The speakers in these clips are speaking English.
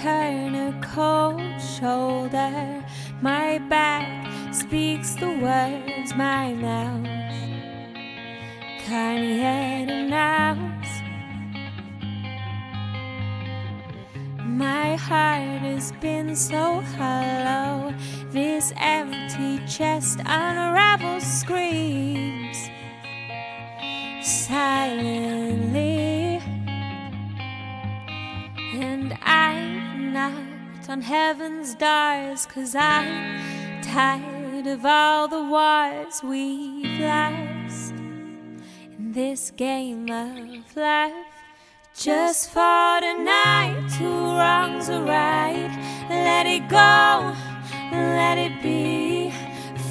turn a cold shoulder, my back speaks the words my mouth can't yet announce. My heart has been so hollow, this empty chest unravels, screams silently, and I've knocked on heaven's doors, 'cause I'm tired of all the wars we've lost in this game of life. Just for tonight, two wrongs are right. Let it go, let it be.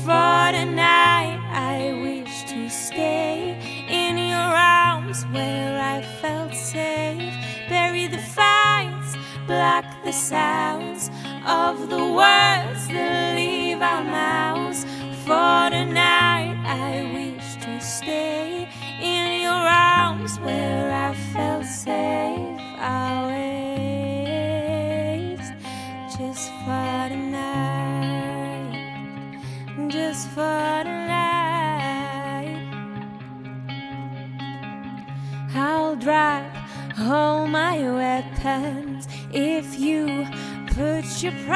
For tonight, I wish to stay in your arms where I felt safe. Bury the fights, block the sounds of the words that leave our mouths. For tonight, I wish to stay in your arms where I felt safe. Always, just for tonight, just for tonight. I'll drop all my weapons if you put your